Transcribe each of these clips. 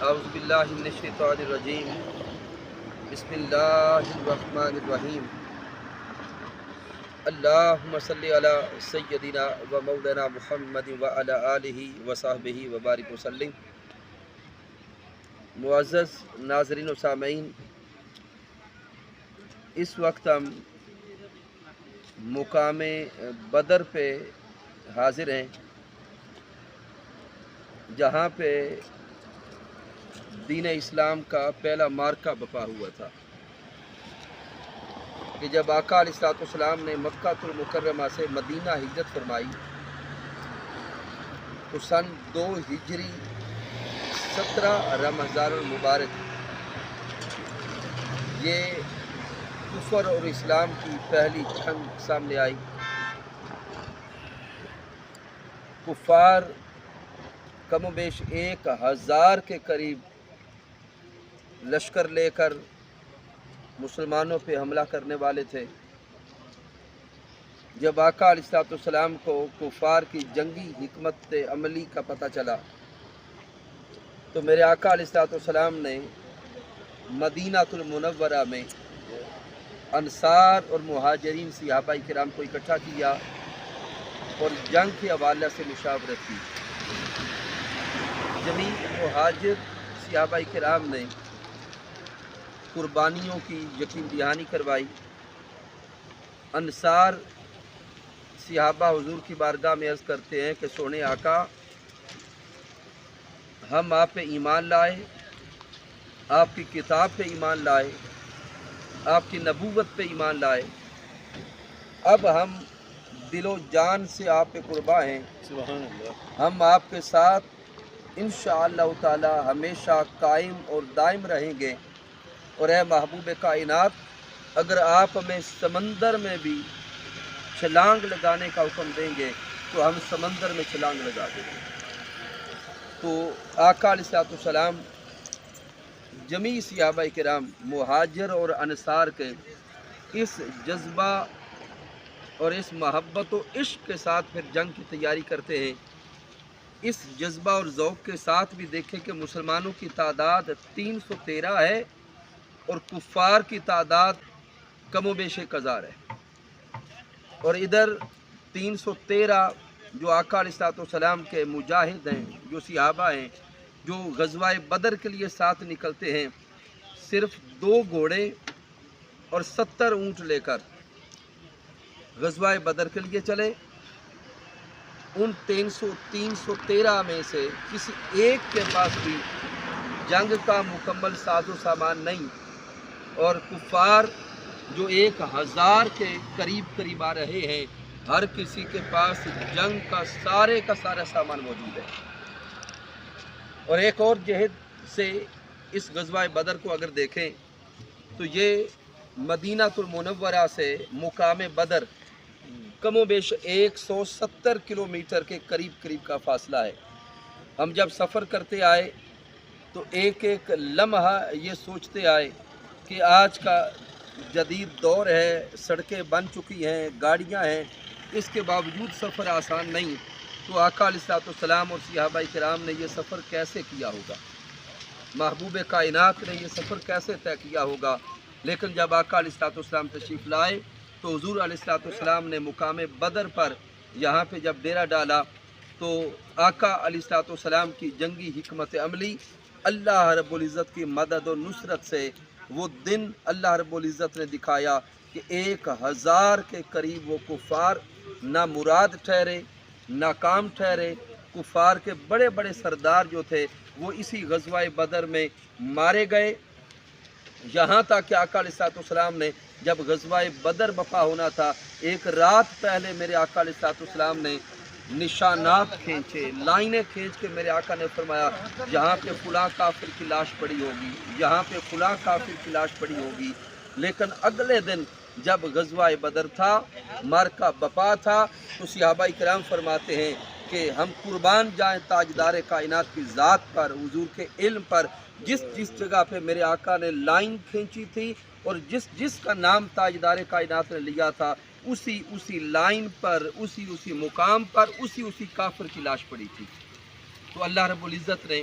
اعوذ باللہ من الشیطان الرجیم بسم اللہ الرحمن الرحیم اللہم صلی علی سیدنا و مولانا محمد و علی آلہ و صحبہ و بارک وسلم۔ معزز ناظرین و سامعین، اس وقت ہم مقام بدر پہ حاضر ہیں، جہاں پہ دین اسلام کا پہلا معرکہ بپا ہوا تھا کہ جب آقا علیہ السلام نے مکہ المکرمہ سے مدینہ ہجرت فرمائی تو سن 2 ہجری 17 رمضان المبارک یہ کفر اور اسلام کی پہلی جنگ سامنے آئی۔ کفار کم و بیش 1000 کے قریب لشکر لے کر مسلمانوں پہ حملہ کرنے والے تھے۔ جب آقا علیہ السلام کو کفار کی جنگی حکمت عملی کا پتہ چلا تو میرے آقا علیہ السلام نے مدینہ المنورہ میں انصار اور مہاجرین صحابہ کرام کو اکٹھا کیا اور جنگ کے حوالے سے مشاورت کی۔ جمیع مہاجر صحابہ کرام نے قربانیوں کی یقین دہانی کروائی۔ انصار صحابہ حضور کی بارگاہ میں عرض کرتے ہیں کہ سونے آقا، ہم آپ پہ ایمان لائے، آپ کی کتاب پہ ایمان لائے، آپ کی نبوت پہ ایمان لائے، اب ہم دل و جان سے آپ پہ قربان ہیں۔ سبحان اللہ۔ ہم آپ کے ساتھ انشاءاللہ تعالی ہمیشہ قائم اور دائم رہیں گے، اور اے محبوب کائنات، اگر آپ ہمیں سمندر میں بھی چھلانگ لگانے کا حکم دیں گے تو ہم سمندر میں چھلانگ لگا دیں گے۔ تو آقا علیہ السلام جمیع صحابہ کرام مہاجر اور انصار کے اس جذبہ اور اس محبت و عشق کے ساتھ پھر جنگ کی تیاری کرتے ہیں۔ اس جذبہ اور ذوق کے ساتھ بھی دیکھیں کہ مسلمانوں کی تعداد 313 ہے اور کفار کی تعداد کم و بیش 1000 ہے، اور ادھر 313 جو آقا علیہ السلام کے مجاہد ہیں، جو صحابہ ہیں، جو غزوہ بدر کے لیے ساتھ نکلتے ہیں، صرف 2 گھوڑے اور 70 اونٹ لے کر غزوہ بدر کے لیے چلے۔ ان 313 میں سے کسی ایک کے پاس بھی جنگ کا مکمل ساز و سامان نہیں، اور کفار جو 1000 کے قریب آ رہے ہیں، ہر کسی کے پاس جنگ کا سارا سامان موجود ہے۔ اور ایک اور جہد سے اس غزوہ بدر کو اگر دیکھیں تو یہ مدینہ المنورہ سے مقام بدر کم و بیش 170 کلومیٹر کے قریب کا فاصلہ ہے۔ ہم جب سفر کرتے آئے تو ایک لمحہ یہ سوچتے آئے کہ آج کا جدید دور ہے، سڑکیں بن چکی ہیں، گاڑیاں ہیں، اس کے باوجود سفر آسان نہیں، تو آقا علیہ السلام اور صحابہ کرام نے یہ سفر کیسے کیا ہوگا، محبوب کائنات نے یہ سفر کیسے طے کیا ہوگا۔ لیکن جب آقا علیہ السلام تشریف لائے تو حضور علیہ السلام نے مقام بدر پر یہاں پہ جب ڈیرہ ڈالا تو آقا علیہ السلام کی جنگی حکمت عملی، اللہ رب العزت کی مدد و نصرت سے وہ دن اللہ رب العزت نے دکھایا کہ 1000 کے قریب وہ کفار نامراد ٹھہرے، ناکام ٹھہرے۔ کفار کے بڑے بڑے سردار جو تھے وہ اسی غزوہ بدر میں مارے گئے، یہاں تک کہ آقا علیہ السلام نے جب غزوہ بدر بپا ہونا تھا، ایک رات پہلے میرے آقا علیہ السلام نے نشانات کھینچے، لائنیں کھینچ کے میرے آقا نے فرمایا یہاں پہ فلاں کافر کی لاش پڑی ہوگی، یہاں پہ فلاں کافر کی لاش پڑی ہوگی۔ لیکن اگلے دن جب غزوہ بدر تھا، معرکہ بپا تھا، تو صحابہ کرام فرماتے ہیں کہ ہم قربان جائیں تاجدار کائنات کی ذات پر، حضور کے علم پر، جس جگہ پہ میرے آقا نے لائن کھینچی تھی اور جس کا نام تاجدار کائنات نے لیا تھا، اسی لائن پر، اسی مقام پر اسی کافر کی لاش پڑی تھی۔ تو اللہ رب العزت نے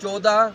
14